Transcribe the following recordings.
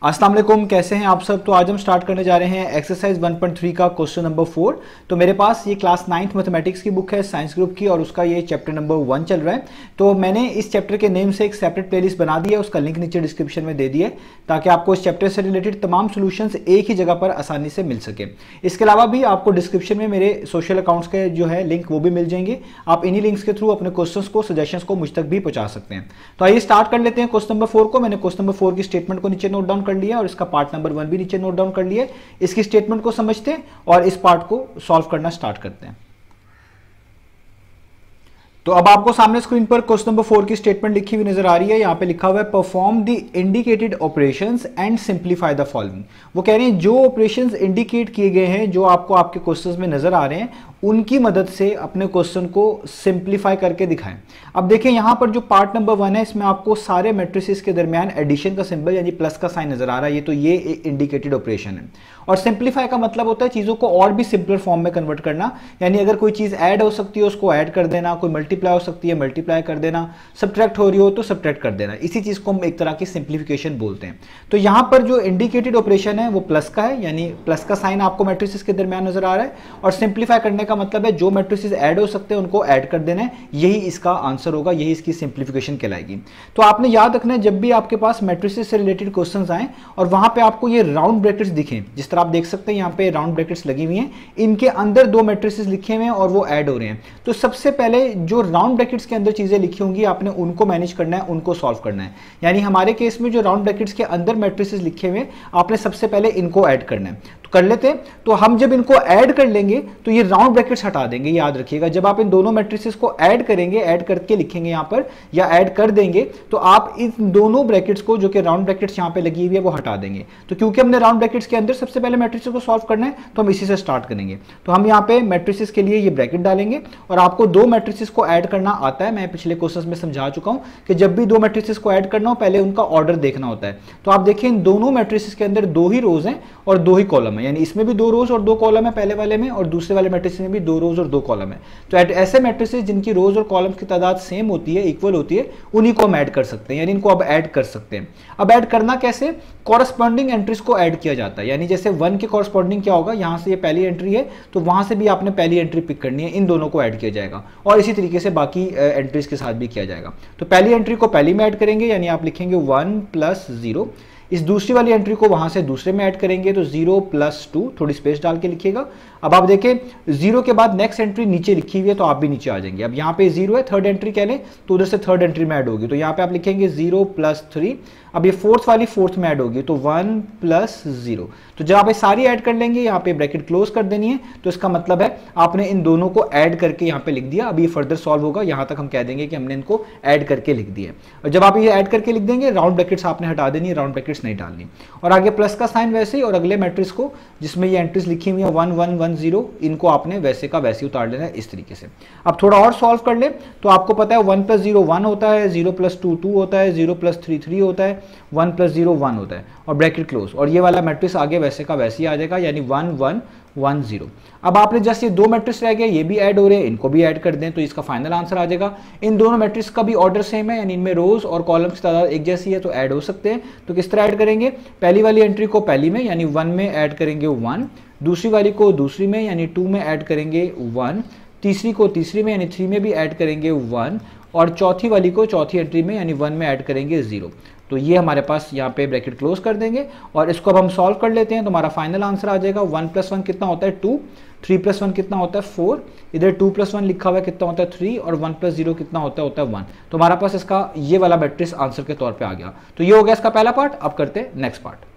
अस्सलाम वालेकुम, कैसे हैं आप सब। तो आज हम स्टार्ट करने जा रहे हैं एक्सरसाइज 1.3 का क्वेश्चन नंबर 4। तो मेरे पास ये क्लास 9th मैथमेटिक्स की बुक है साइंस ग्रुप की और उसका ये चैप्टर नंबर 1 चल रहा है। तो मैंने इस चैप्टर के नेम से एक सेपरेट प्लेलिस्ट बना दी है, उसका लिंक नीचे डिस्क्रिप्शन में दे दिया है ताकि आपको इस चैप्टर से रिलेटेड तमाम सोल्यूशंस एक ही जगह पर आसानी से मिल सके। इसके अलावा भी आपको डिस्क्रिप्शन में मेरे सोशल अकाउंट्स के जो है लिंक वो भी मिल जाएंगे। आप इन्हीं लिंक्स के थ्रू अपने क्वेश्चंस को, सजेशंस को मुझ तक भी पहुंचा सकते हैं। तो आइए स्टार्ट कर लेते हैं क्वेश्चन नंबर 4 को। मैंने क्वेश्चन नंबर 4 की स्टेटमेंट को नीचे नोट डाउन कर लिया और इसका पार्ट नंबर 1 भी नीचे नोट डाउन कर लिया। इसकी स्टेटमेंट को समझते हैं और इस पार्ट को सॉल्व करना स्टार्ट करते हैं। तो अब आपको सामने स्क्रीन पर क्वेश्चन नंबर 4 की स्टेटमेंट लिखी हुई नजर आ रही है। यहां पे लिखा हुआ है perform the indicated operations and simplify the following. वो कह रहे हैं जो ऑपरेशंस इंडिकेट किए गए हैं, जो आपको आपके क्वेश्चंस में नजर आ रहे हैं, उनकी मदद से अपने क्वेश्चन को सिंप्लीफाई करके दिखाएं। अब देखिए यहां पर जो पार्ट नंबर 1 है इसमें आपको सारे मैट्रिसेस के दरमियान एडिशन का सिंबल यानी प्लस का साइन नजर आ रहा है। ये तो ये इंडिकेटेड ऑपरेशन है। और सिंप्लीफाई का मतलब होता है चीजों को और भी सिंपलर फॉर्म में कन्वर्ट करना, यानी अगर कोई चीज ऐड हो सकती है उसको ऐड कर देना, कोई मल्टीप्लाई हो सकती है मल्टीप्लाई कर देना, सब्ट्रैक्ट हो रही हो तो सब्ट्रैक्ट कर देना। इसी चीज को हम एक तरह की सिंप्लीफिकेशन बोलते हैं। तो यहां पर जो इंडिकेटेड ऑपरेशन है वो प्लस का है, यानी प्लस का साइन आपको मैट्रिसेस के दरमियान नजर आ रहा है। और सिंप्लीफाई करने का मतलब है जो मैट्रिसेस ऐड हो सकते हैं उनको ऐड कर देना है। यही इसका आंसर होगा, यही इसकी सिंप्लीफिकेशन कहलाएगी। तो आपने याद रखना है जब भी आपके पास मैट्रिसेस से रिलेटेड क्वेश्चंस आए और वहां पे आपको ये राउंड ब्रैकेट्स दिखें, जिस तरह आप देख सकते हैं यहाँ पे राउंड ब्रैकेट्स लगी हुई हैं, इनके अंदर दो मैट्रिसेस लिखे हुए हैं और वो ऐड हो रहे हैं। तो सबसे पहले जो राउंड ब्रैकेट्स के अंदर चीजें लिखी होंगी आपने उनको मैनेज करना है, उनको सॉल्व करना है। यानी हमारे केस में जो राउंड ब्रैकेट्स के अंदर मैट्रिसेस लिखे हुए हैं आपने सबसे पहले इनको ऐड करना है। तो कर लेते हैं। तो हम जब इनको ऐड कर लेंगे तो ये राउंड ब्रैकेट्स हटा देंगे। याद रखिएगा जब आप इन दोनों मैट्रिसेस को ऐड करेंगे, ऐड करके लिखेंगे यहाँ पर या ऐड कर देंगे, तो आप इन दोनों ब्रैकेट्स को जो कि राउंड ब्रैकेट्स यहाँ पे लगी हुई है वो हटा देंगे। तो क्योंकि हमने राउंड ब्रैकेट्स के अंदर सबसे पहले मैट्रिसेस को सॉल्व करना है तो हम इसी से स्टार्ट करेंगे। तो हम यहाँ पे मैट्रिसेस के लिए ये ब्रैकेट डालेंगे और आपको दो मैट्रिसेस को ऐड करना आता है। मैं पिछले क्वेश्चन में समझा चुका हूं कि जब भी दो मैट्रिसेस को ऐड करना हो पहले उनका ऑर्डर देखना होता है। तो आप देखिए इन दोनों मैट्रिसेस के अंदर दो ही रोज हैं और दो ही कॉलम है, यानी इसमें भी दो रोज और दो कॉलम है पहले वाले में, और दूसरे वाले मैट्रिक्स में भी दो रोज और दो कॉलम है। तो ऐसे मैट्रिसेस जिनकी रोज और कॉलम की तादाद सेम होती है, इक्वल होती है, उन्हीं को हम ऐड कर सकते हैं, यानी इनको अब ऐड कर सकते हैं। अब ऐड करना कैसे? कॉरस्पॉन्डिंग एंट्रीज को ऐड किया जाता है। यानी जैसे 1 के कॉरस्पॉन्डिंग क्या होगा, यहां से ये पहली एंट्री है तो वहां से भी आपने पहली एंट्री पिक करनी है, इन दोनों को ऐड किया जाएगा और इसी तरीके से बाकी एंट्रीज के साथ भी किया जाएगा। तो पहली एंट्री को पहली में ऐड करेंगे, यानी आप लिखेंगे 1 + 0। इस दूसरी वाली एंट्री को वहां से दूसरे में ऐड करेंगे तो 0 + 2, थोड़ी स्पेस डाल के लिखिएगा। अब आप देखें 0 के बाद नेक्स्ट एंट्री नीचे लिखी हुई है तो आप भी नीचे आ जाएंगे। अब यहाँ पे 0 है, थर्ड एंट्री कह लें तो उधर से थर्ड एंट्री में ऐड होगी, तो यहाँ पे आप लिखेंगे 0 + 3। अब ये फोर्थ वाली फोर्थ में ऐड होगी तो 1 + 0। तो जब आप ये सारी ऐड कर लेंगे, यहाँ पे ब्रैकेट क्लोज कर देनी है। तो इसका मतलब है आपने इन दोनों को ऐड करके यहाँ पे लिख दिया। अब ये फर्दर सॉल्व होगा, यहाँ तक हम कह देंगे कि हमने इनको ऐड करके लिख दिया। और जब आप ये ऐड करके लिख देंगे, राउंड ब्रैकेट्स आपने हटा देनी है, राउंड ब्रैकेट्स नहीं डालनी। और आगे प्लस का साइन वैसे ही, और अगले मैट्रिक्स को जिसमें ये एंट्रीज लिखी हुई है 1 1 1 0, इनको आपने वैसे का वैसे उतार लेना है इस तरीके से। अब थोड़ा और सॉल्व कर ले तो आपको पता है 1 + 0 1 होता है, 0 + 2 2 होता है, 0 + 3 3 होता है, 1 + 0 1 होता है और ब्रैकेट क्लोज। और ये वाला मैट्रिक्स आगे वैसे का वैसे ही आ जाएगा, यानी 1 1 1 0। अब आपने जस्ट ये दो मैट्रिक्स रह गए, ये भी ऐड हो रहे हैं, इनको भी ऐड कर दें तो इसका फाइनल आंसर आ जाएगा। इन दोनों मैट्रिक्स का भी ऑर्डर सेम है, यानी इनमें रोज और कॉलम्स की तादाद एक जैसी है तो ऐड हो सकते हैं। तो किस तरह ऐड करेंगे? पहली वाली एंट्री को पहली में यानी 1 में ऐड करेंगे 1, दूसरी वाली को दूसरी में यानी 2 में ऐड करेंगे 1, तीसरी को तीसरी में यानी 3 में भी ऐड करेंगे 1, और चौथी वाली को चौथी एंट्री में यानी 1 में ऐड करेंगे 0। तो ये हमारे पास यहाँ पे ब्रैकेट क्लोज कर देंगे और इसको अब हम सॉल्व कर लेते हैं। तो हमारा फाइनल आंसर आ जाएगा 1 + 1 कितना होता है 2, 3 + 1 कितना होता है 4, इधर 2 + 1 लिखा हुआ है कितना होता है 3, और 1 + 0 कितना होता है 1। तो हमारा पास इसका ये वाला मैट्रिक्स आंसर के तौर पे आ गया। तो ये हो गया इसका पहला पार्ट। अब करते हैं नेक्स्ट पार्ट।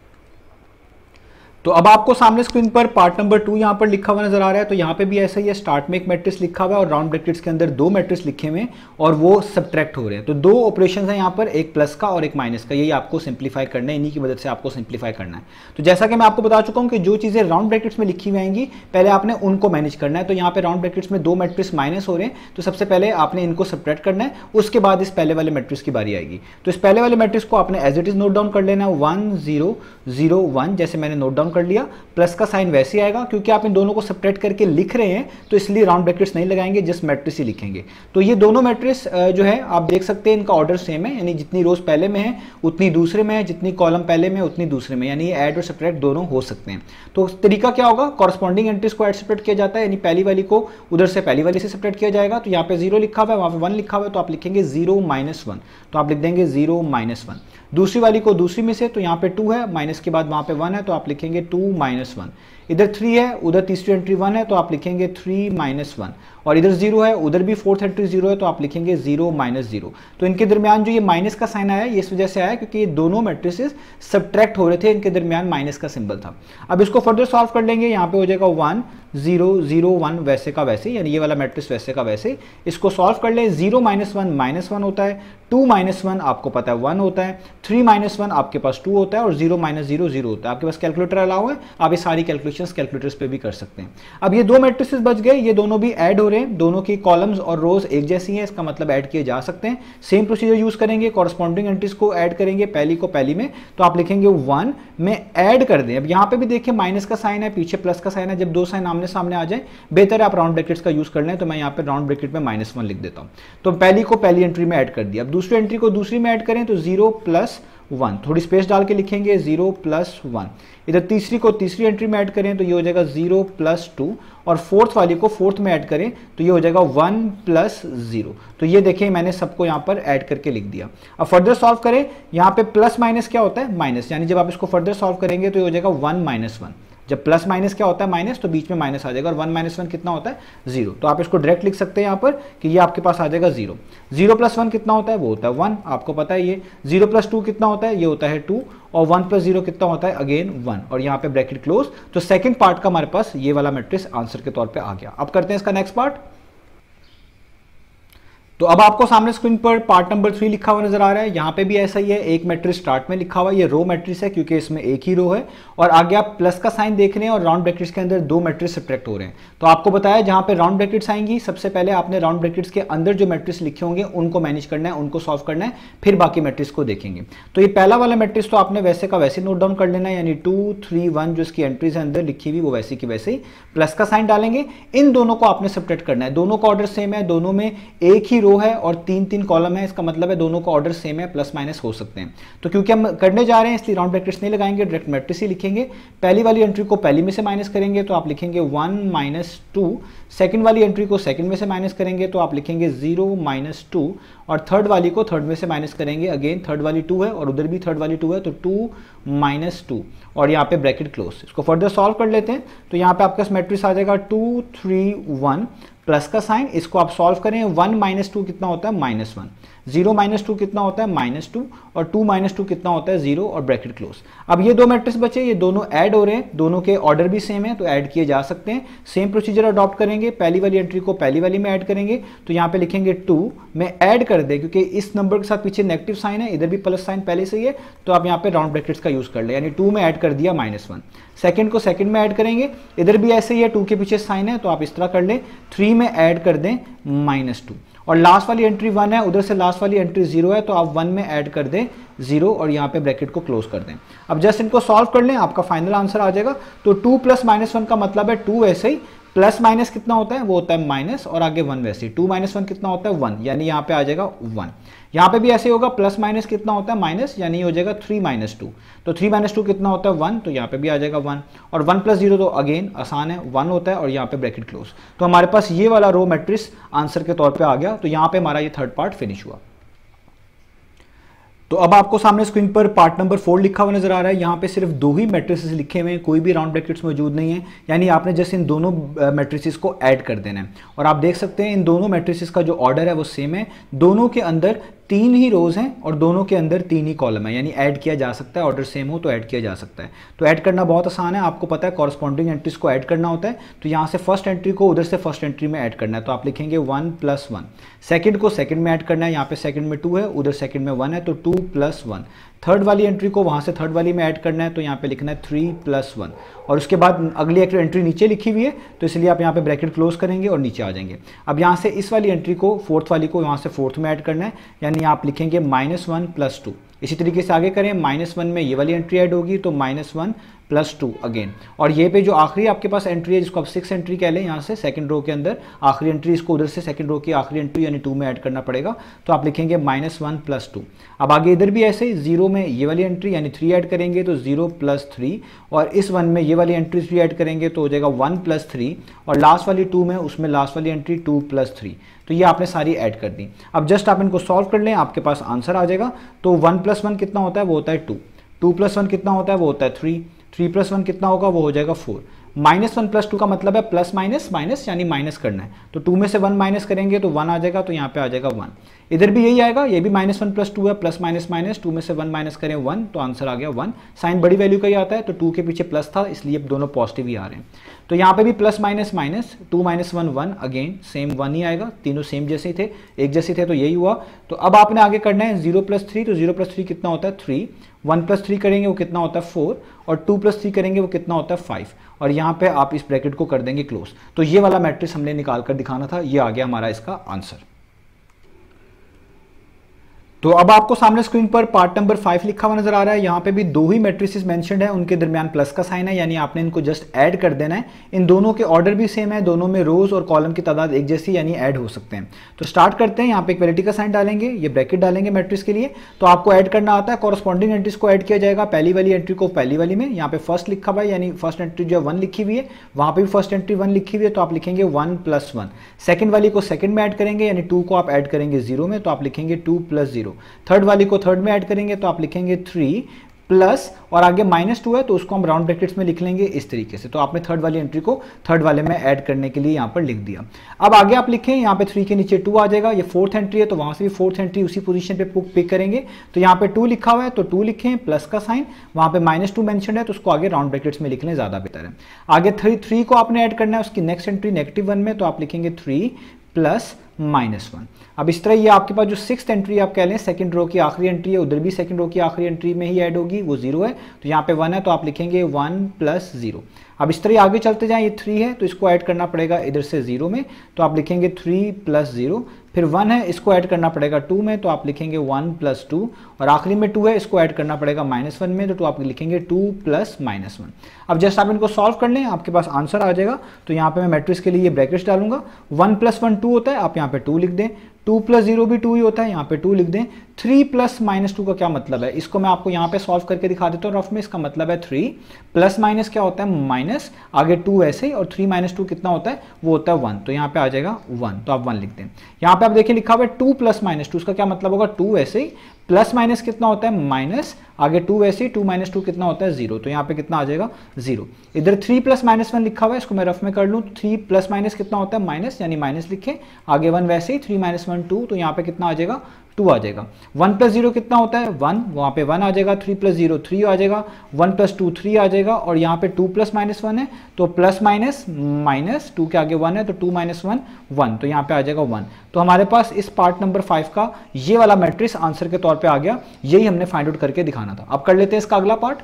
तो अब आपको सामने स्क्रीन पर पार्ट नंबर 2 यहाँ पर लिखा हुआ नजर आ रहा है। तो यहाँ पे भी ऐसा ही है, स्टार्ट में एक मैट्रिक्स लिखा हुआ है और राउंड ब्रैकेट्स के अंदर दो मैट्रिक्स लिखे हुए हैं और वो सब्ट्रैक्ट हो रहे हैं। तो दो ऑपरेशंस हैं यहाँ पर, एक प्लस का और एक माइनस का। यही आपको सिंप्लीफाई करना है, इन्हीं की मदद से आपको सिंप्लीफाई करना है। तो जैसा कि मैं आपको बता चुका हूँ कि जो चीजें राउंड ब्रैकेट्स में लिखी हुई आएंगी पहले आपने उनको मैनेज करना है। तो यहाँ पे राउंड ब्रैकेट्स में दो मैट्रिक्स माइनस हो रहे हैं तो सबसे पहले आपने इनको सब्ट्रैक्ट करना है, उसके बाद इस पहले वाले मैट्रिक्स की बारी आएगी। तो इस पहले वाले मैट्रिक्स को आपने as it is note down कर लेना है 1 0 0 1, जैसे मैंने नोट डाउन डाउन कर लिया, प्लस का साइन वैसे आएगा क्योंकि आप इन दोनों को सब्ट्रैक्ट करके लिख रहे हैं तो इसलिए राउंड ब्रैकेट्स नहीं लगाएंगे, जस्ट मैट्रिक्स ही लिखेंगे। तो ये दोनों मैट्रिक्स जो है आप देख सकते हैं इनका ऑर्डर सेम है, यानी जितनी रोज पहले में है उतनी दूसरे में है, जितनी कॉलम पहले में उतनी दूसरे में, यानी ऐड और सब्ट्रैक्ट दोनों हो सकते हैं। तो तरीका क्या होगा, कॉरस्पॉन्डिंग एंट्रीज को ऐड सब्ट्रैक्ट किया जाता है, यानी पहली वाली को उधर से पहली वाली से सब्ट्रैक्ट किया जाएगा। तो यहाँ पे 0 लिखा हुआ है, वहां पे 1 लिखा हुआ है, तो आप लिखेंगे 0 - 1, तो आप लिख देंगे 0 - 1। दूसरी वाली को दूसरी में से, तो यहाँ पे 2 है, माइनस के बाद वहां पे 1 है, तो आप लिखेंगे 2 - 1। इधर 3 है, उधर तीसरी एंट्री 1 है, तो आप लिखेंगे 3 - 1। और इधर 0 है, उधर भी फोर्थ एंट्री 0 है, तो आप लिखेंगे 0 - 0। तो इनके दरमियान जो ये माइनस का साइन आया ये इस वजह से आया क्योंकि ये दोनों मैट्रिसेस सब्ट्रैक्ट हो रहे थे, इनके दरमियान माइनस का सिंबल था। अब इसको फर्दर सॉल्व कर लेंगे, यहाँ पे हो जाएगा 1 0 0 1 वैसे का वैसे, यानी ये वाला मैट्रिक्स वैसे का वैसे। इसको सॉल्व कर ले, 0 - 1 -1 होता है, 2 - 1 आपको पता है 1 होता है, 3 - 1 आपके पास 2 होता है, और 0 - 0 0 होता है। आपके पास कैलकुलेटर अलाउ है, आप ये सारी कैलकुलेशंस कैलकुलेटर्स पे भी कर सकते हैं। अब ये दो मैट्रिसेस बच गए, ये दोनों भी ऐड हो रहे हैं, दोनों की कॉलम्स और रोज एक जैसी हैं, इसका मतलब ऐड किए जा सकते हैं। सेम प्रोसीजर यूज करेंगे, कॉरस्पॉन्डिंग एंट्रीज को ऐड करेंगे, पहली को पहली में, तो आप लिखेंगे 1 में ऐड कर दें। अब यहाँ पे भी देखिए माइनस का साइन है, पीछे प्लस का साइन है, जब दो साइन आमने सामने आ जाए बेहतर है आप राउंड ब्रैकेट्स का यूज कर लें, तो मैं यहाँ पे राउंड ब्रैकेट में -1 लिख देता हूँ। तो पहली को पहली एंट्री में ऐड कर दिया। अब दूसरी एंट्री को दूसरी में ऐड करें तो 0 + 1, थोड़ी स्पेस डाल के लिखेंगे 0 + 1। इधर तीसरी को तीसरी एंट्री में ऐड करें तो ये हो जाएगा 0 + 2, और फोर्थ वाली को फोर्थ में ऐड करें तो ये हो जाएगा 1 + 0। तो ये देखिए मैंने सबको यहाँ पर ऐड करके लिख दिया। अब फर्दर सॉल्व करें, यहाँ पे प्लस माइनस क्या होता है, माइनस, यानी जब आप इसको फर्दर सॉल्व करेंगे तो ये हो जाएगा 1 - 1। जब प्लस माइनस क्या होता है, माइनस, तो बीच में माइनस आ जाएगा, और 1 - 1 कितना होता है, 0। तो आप इसको डायरेक्ट लिख सकते हैं यहाँ पर कि ये आपके पास आ जाएगा 0। 0 + 1 कितना होता है, वो होता है 1, आपको पता है ये। 0 + 2 कितना होता है, ये होता है 2, और 1 + 0 कितना होता है, अगेन 1, और यहाँ पे ब्रैकेट क्लोज। तो सेकंड पार्ट का हमारे पास ये वाला मैट्रिक्स आंसर के तौर पे आ गया। अब करते हैं इसका नेक्स्ट पार्ट। तो अब आपको सामने स्क्रीन पर पार्ट नंबर 3 लिखा हुआ नजर आ रहा है। यहाँ पे भी ऐसा ही है, एक मैट्रिक्स स्टार्ट में लिखा हुआ है, ये रो मैट्रिक्स है क्योंकि इसमें एक ही रो है, और आगे आप प्लस का साइन देख रहे हैं और राउंड ब्रैकेट्स के अंदर दो मैट्रिक्स सब्ट्रैक्ट हो रहे हैं। तो आपको बताया जहां पे राउंड ब्रैकेट्स आएंगी सबसे पहले आपने राउंड ब्रैकेट्स के अंदर जो मैट्रिक्स लिखे होंगे उनको मैनेज करना है, उनको सॉल्व करना है, फिर बाकी मैट्रिक्स को देखेंगे। तो ये पहला वाला मैट्रिक्स तो आपने वैसे का वैसे नोट डाउन कर लेना है, यानी 2 3 1 जो इसकी एंट्रीज है अंदर लिखी हुई वो वैसे की वैसे ही, प्लस का साइन डालेंगे। इन दोनों को आपने सब्ट्रैक्ट करना है, दोनों का ऑर्डर सेम है, दोनों में एक ही रो है और 3 कॉलम है, इसका मतलब है दोनों का ऑर्डर सेम है, प्लस माइनस हो सकते हैं। तो क्योंकि हम करने जा रहे हैं इसलिए राउंड ब्रैकेट्स नहीं लगाएंगे, डायरेक्ट मैट्रिक्स ही लिखेंगे। पहली वाली एंट्री को पहली में से माइनस करेंगे तो आप लिखेंगे 1 - 2, सेकंड वाली एंट्री को सेकंड में से माइनस करेंगे तो आप लिखेंगे 0 - 2, और थर्ड वाली को थर्ड में से माइनस करेंगे, अगेन थर्ड वाली 2 है और उधर भी थर्ड वाली 2 है, तो 2 - 2, और यहाँ पे ब्रैकेट क्लोज। इसको फर्दर सॉल्व कर लेते हैं, तो यहाँ पे आपका मैट्रिक्स आ जाएगा 2 3 1 प्लस का साइन, इसको आप सॉल्व करें, 1 - 2 कितना होता है, -1, 0 - 2 कितना होता है, -2, और 2 - 2 कितना होता है, 0, और ब्रैकेट क्लोज। अब ये दो मैट्रिक्स बचे, ये दोनों ऐड हो रहे हैं, दोनों के ऑर्डर भी सेम है तो ऐड किए जा सकते हैं। सेम प्रोसीजर अडॉप्ट करेंगे, पहली वाली एंट्री को पहली वाली में ऐड करेंगे, तो यहाँ पे लिखेंगे 2 में ऐड कर दे, क्योंकि इस नंबर के साथ पीछे नेगेटिव साइन है, इधर भी प्लस साइन पहले से ही है, तो आप यहाँ पे राउंड ब्रैकेट्स का यूज कर ले, यानी 2 में ऐड कर दिया -1। सेकंड को सेकंड में ऐड करेंगे, इधर भी ऐसे ही है, 2 के पीछे साइन है, तो आप इस तरह कर ले, 3 में ऐड कर दें -2, और लास्ट वाली एंट्री 1 है, उधर से लास्ट वाली एंट्री 0 है, तो आप 1 में ऐड कर दें 0, और यहाँ पे ब्रैकेट को क्लोज कर दें। अब जस्ट इनको सॉल्व कर लें, आपका फाइनल आंसर आ जाएगा। तो 2 + -1 का मतलब है 2 वैसे ही, प्लस माइनस कितना होता है, वो होता है माइनस, और आगे 1 वैसे ही, 2 - 1 कितना होता है, 1, यानी यहाँ पे आ जाएगा 1। यहाँ पे भी ऐसे होगा, प्लस माइनस कितना होता है, माइनस, यानी हो जाएगा 3 - 2, तो 3 - 2 कितना होता है, 1, तो यहाँ पे भी आ जाएगा 1, और 1 + 0 तो अगेन आसान है, 1 होता है, और यहाँ पे ब्रैकेट क्लोज। तो हमारे पास ये वाला रो मैट्रिक्स आंसर के तौर पे आ गया। तो यहाँ पे हमारा ये थर्ड पार्ट फिनिश हुआ। तो अब आपको सामने स्क्रीन पर पार्ट नंबर 4 लिखा हुआ नजर आ रहा है। यहाँ पे सिर्फ दो ही मैट्रिसेस लिखे हुए हैं, कोई भी राउंड ब्रैकेट्स मौजूद नहीं है, यानी आपने जैसे इन दोनों मैट्रिसेस को ऐड कर देना है। और आप देख सकते हैं इन दोनों मैट्रिसेस का जो ऑर्डर है वो सेम है, दोनों के अंदर 3 ही रोज हैं और दोनों के अंदर 3 ही कॉलम है, यानी ऐड किया जा सकता है, ऑर्डर सेम हो तो ऐड किया जा सकता है। तो ऐड करना बहुत आसान है, आपको पता है कॉरस्पॉन्डिंग एंट्रीज को ऐड करना होता है। तो यहाँ से फर्स्ट एंट्री को उधर से फर्स्ट एंट्री में ऐड करना है, तो आप लिखेंगे 1 + 1। सेकंड को सेकंड में ऐड करना है, यहाँ पे सेकंड में 2 है, उधर सेकंड में 1 है, तो 2 + 1। थर्ड वाली एंट्री को वहाँ से थर्ड वाली में ऐड करना है, तो यहाँ पे लिखना है 3 + 1, और उसके बाद अगली एक एंट्री नीचे लिखी हुई है, तो इसलिए आप यहाँ पे ब्रैकेट क्लोज करेंगे और नीचे आ जाएंगे। अब यहाँ से इस वाली एंट्री को, फोर्थ वाली को, यहाँ से फोर्थ में ऐड करना है, यानी आप लिखेंगे -1 + 2। इसी तरीके से आगे करें, -1 में ये वाली एंट्री ऐड होगी, तो -1 +2 अगेन। और ये पे जो आखिरी आपके पास एंट्री है जिसको आप 6 एंट्री कह लें, यहाँ से सेकंड रो के अंदर आखिरी एंट्री, इसको उधर से सेकंड रो की आखिरी एंट्री यानी 2 में ऐड करना पड़ेगा, तो आप लिखेंगे -1 + 2। अब आगे इधर भी ऐसे 0 में ये वाली एंट्री यानी 3 ऐड करेंगे तो 0 + 3, और इस 1 में ये वाली एंट्री 3 ऐड करेंगे तो हो जाएगा 1 + 3, और लास्ट वाली 2 में उसमें लास्ट वाली एंट्री 2 + 3। तो ये आपने सारी ऐड कर दी। अब जस्ट आप इनको सॉल्व कर लें, आपके पास आंसर आ जाएगा। तो 1 + 1 कितना होता है, वो होता है 2, 2 + 1 कितना होता है, वो होता है 3, 3 + 1 कितना होगा, वो हो जाएगा 4। -1 + 2 का मतलब है प्लस माइनस माइनस यानी माइनस करना है, तो 2 में से 1 माइनस करेंगे तो 1 आ जाएगा, तो यहाँ पे आ जाएगा 1। इधर भी यही आएगा, ये भी -1 + 2 है, प्लस माइनस माइनस, 2 में से 1 माइनस करें 1, तो आंसर आ गया 1। साइन बड़ी वैल्यू का ही आता है, तो 2 के पीछे प्लस था इसलिए दोनों पॉजिटिव ही आ रहे हैं। तो यहाँ पे भी plus minus minus, 2 - 1 1, again same 1 ही आएगा, तीनों सेम जैसे ही थे, एक जैसे थे, तो यही हुआ। तो अब आपने आगे करना है 0 + 3, तो 0 + 3 कितना होता है 3, 1 + 3 करेंगे वो कितना होता है 4, और 2 + 3 करेंगे वो कितना होता है 5, और यहाँ पे आप इस ब्रैकेट को कर देंगे क्लोज। तो ये वाला मैट्रिक्स हमने निकाल कर दिखाना था, ये आ गया हमारा इसका आंसर। तो अब आपको सामने स्क्रीन पर पार्ट नंबर 5 लिखा हुआ नजर आ रहा है। यहाँ पे भी 2 ही मैट्रिसेस मेंशन्ड है, उनके दरमियान प्लस का साइन है, यानी आपने इनको जस्ट ऐड कर देना है। इन दोनों के ऑर्डर भी सेम है, दोनों में रोज और कॉलम की तादाद एक जैसी यानी ऐड हो सकते हैं। तो स्टार्ट करते हैं, यहाँ पे इक्वलिटी का साइन डालेंगे, ये ब्रैकेट डालेंगे मैट्रिक्स के लिए। तो आपको ऐड करना आता है, कॉरस्पॉन्डिंग एंट्रीज को ऐड किया जाएगा, पहली वाली एंट्री को पहली वाली में। यहाँ पे फर्स्ट लिखा हुआ है यानी फर्स्ट एंट्री जो 1 लिखी हुई है, वहाँ पे भी फर्स्ट एंट्री 1 लिखी हुई है, तो आप लिखेंगे 1 + 1। सेकंड वाली को सेकंड में ऐड करेंगे यानी 2 को आप ऐड करेंगे 0 में, तो आप लिखेंगे 2 + 0। थर्ड वाली को थर्ड में ऐड करेंगे तो आप लिखेंगे 3 प्लस, और आगे -2 है तो उसको हम राउंड ब्रैकेट्स में लिख लेंगे इस तरीके से। तो आपने थर्ड वाली एंट्री को थर्ड वाले में ऐड करने के लिए यहाँ पर लिख दिया। अब आगे आप लिखें, यहाँ पे 3 के नीचे 2 आ जाएगा, ये फोर्थ एंट्री है तो वहां से भी फोर्थ एंट्री उसी पोजीशन पे पिक करेंगे। तो यहाँ पे 2 लिखा हुआ है तो 2 लिखें, प्लस का साइन, वहां पे -2 मेंशन है तो उसको आगे राउंड ब्रैकेट्स में लिख लें, ज्यादा बेहतर है। आगे 3 को आपने ऐड करना है उसकी नेक्स्ट एंट्री -1 में, तो आप लिखेंगे 3 + -1। अब इस तरह ये आपके पास जो 6th एंट्री आप कह लें सेकंड रो की आखिरी एंट्री है, उधर भी सेकंड रो की आखिरी एंट्री में ही ऐड होगी, वो 0 है, तो यहाँ पे 1 है तो आप लिखेंगे 1 + 0। अब इस तरह आगे चलते जाएं, ये 3 है तो इसको ऐड करना पड़ेगा इधर से 0 में, तो आप लिखेंगे 3 + 0। फिर 1 है, इसको ऐड करना पड़ेगा 2 में, तो आप लिखेंगे 1 + 2, और आखिरी में 2 है, इसको ऐड करना पड़ेगा -1 में, तो आप लिखेंगे 2 + -1। अब जस्ट आप इनको सॉल्व कर लें, आपके पास आंसर आ जाएगा। तो यहाँ पे मैं मैट्रिक्स के लिए ये ब्रैकेट्स डालूंगा, 1 + 1 2 होता है, आप यहाँ पे 2 लिख दें, 2 + 0 भी 2 ही होता है, यहाँ पे 2 लिख दें। 3 + -2 का क्या मतलब है, इसको मैं आपको यहाँ पे सॉल्व करके दिखा देता हूँ रफ में। इसका मतलब है 3 प्लस माइनस क्या होता है माइनस, आगे 2 ऐसे ही, और 3 - 2 कितना होता है, वो होता है 1, तो यहाँ पे आ जाएगा 1, तो आप 1 लिख दें। यहाँ पे आप देखिए लिखा हुआ है 2 + -2, उसका क्या मतलब होगा, 2 ऐसे ही, प्लस माइनस कितना होता है माइनस, आगे 2 ऐसे ही, 2 - 2 कितना होता है 0, तो यहाँ पे कितना आ जाएगा 0। इधर 3 + -1 लिखा हुआ है, इसको मैं रफ में कर लूँ, 3 + माइनस कितना होता है माइनस, यानी माइनस लिखे, आगे 1 वैसे ही, 3 - 1 2, तो यहाँ पे कितना आ जाएगा 2 आ जाएगा। 1 + 0 कितना होता है 1, वहाँ पे 1 आ जाएगा, 3 + 0 3 आ जाएगा, 1 + 2 3 आ जाएगा, और यहाँ पे 2 + -1 है तो प्लस माइनस माइनस 2 के आगे 1 है तो 2 - 1 1, तो यहाँ पे आ जाएगा 1। तो हमारे पास इस पार्ट नंबर 5 का ये वाला मैट्रिक्स आंसर के तौर पे आ गया, यही हमने फाइंड आउट करके दिखाना था। अब कर लेते हैं इसका अगला पार्ट।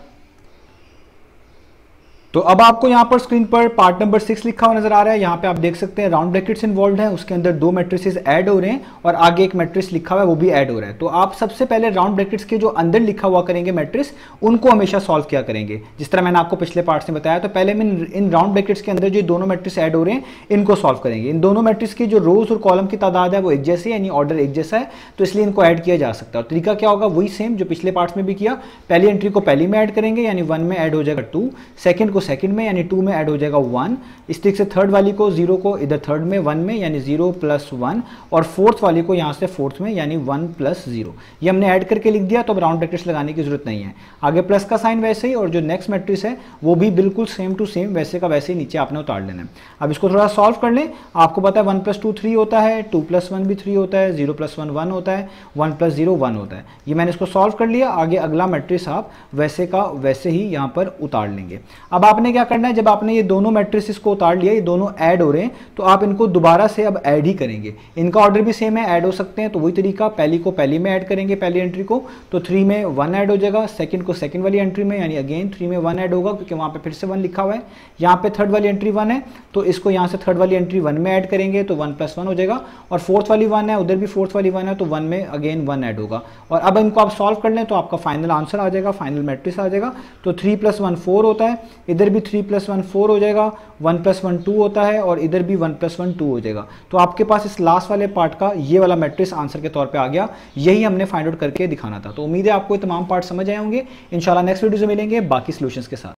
तो अब आपको यहाँ पर स्क्रीन पर पार्ट नंबर 6 लिखा हुआ नजर आ रहा है। यहाँ पे आप देख सकते हैं राउंड ब्रैकेट्स इन्वॉल्व हैं, उसके अंदर 2 मैट्रिसेस ऐड हो रहे हैं और आगे एक मैट्रिक्स लिखा हुआ है वो भी ऐड हो रहा है। तो आप सबसे पहले राउंड ब्रैकेट्स के जो अंदर लिखा हुआ करेंगे मैट्रिक्स, उनको हमेशा सॉल्व किया करेंगे, जिस तरह मैंने आपको पिछले पार्ट में बताया। तो पहले मैं इन राउंड ब्रैकेट्स के अंदर जो दोनों मैट्रिक्स ऐड हो रहे हैं इनको सॉल्व करेंगे। इन दोनों मैट्रिक्स की जो रोज और कॉलम की तादाद है वो एक जैसी है, यानी ऑर्डर एक जैसा है, तो इसलिए इनको ऐड किया जा सकता है। और तरीका क्या होगा, वही सेम जो पिछले पार्ट्स में भी किया। पहली एंट्री को पहली में ऐड करेंगे यानी 1 में ऐड हो जाएगा 2, सेकंड को सेकंड में यानी 2 में ऐड हो जाएगा 1, इस तरीके से थर्ड वाली को 0 को इधर थर्ड में 1 में यानी 0 + 1, और फोर्थ वाली को यहाँ से फोर्थ में यानी 1 + 0। ये हमने ऐड करके लिख दिया, तो अब राउंड ब्रैकेट्स लगाने की जरूरत नहीं है। आगे प्लस का साइन वैसे ही, और जो नेक्स्ट मैट्रिक्स है वो भी बिल्कुल सेम टू सेम वैसे का वैसे ही नीचे आपने उतार लेना है। अब इसको थोड़ा सॉल्व कर लें। आपको पता है 1 + 2 3 होता है, 2 + 1 भी 3 होता है, 0 + 1 1 होता है, 1 + 0 1 होता है। ये मैंने इसको सॉल्व कर लिया। आगे अगला मैट्रिक्स आप वैसे का वैसे ही यहाँ पर उतार लेंगे। अब आपने क्या करना है, जब आपने ये दोनों मैट्रिसेस को उतार लिया, ये दोनों ऐड हो रहे हैं, तो आप इनको दोबारा से अब ऐड ही करेंगे। इनका ऑर्डर भी सेम है, ऐड हो सकते हैं, तो वही तरीका, पहली को पहली में ऐड करेंगे, पहली एंट्री को, तो 3 में 1 ऐड हो जाएगा, सेकंड को सेकंड वाली एंट्री में, यानी अगेन 3 में 1 ऐड होगा क्योंकि वहां पे फिर से 1 लिखा हुआ है। यहाँ पे थर्ड वाली एंट्री 1 है, तो इसको यहाँ से थर्ड वाली एंट्री 1 में ऐड करेंगे तो 1 + 1 हो जाएगा, और फोर्थ वाली 1 है, उधर भी फोर्थ वाली 1 है, तो 1 में अगेन 1 ऐड होगा। और अब इनको आप सॉल्व कर लें तो आपका फाइनल आंसर आ जाएगा, फाइनल मैट्रिक्स आ जाएगा। तो 3 + 1 4 होता है, इधर भी 3 + 1 4 हो जाएगा, 1 + 1 2 होता है, और इधर भी 1 + 1 2 हो जाएगा। तो आपके पास इस लास्ट वाले पार्ट का ये वाला मैट्रिक्स आंसर के तौर पे आ गया। यही हमने फाइंड आउट करके दिखाना था। तो उम्मीद है आपको तमाम पार्ट समझ आए होंगे। इंशाल्लाह नेक्स्ट वीडियो से मिलेंगे बाकी सॉल्यूशंस के साथ।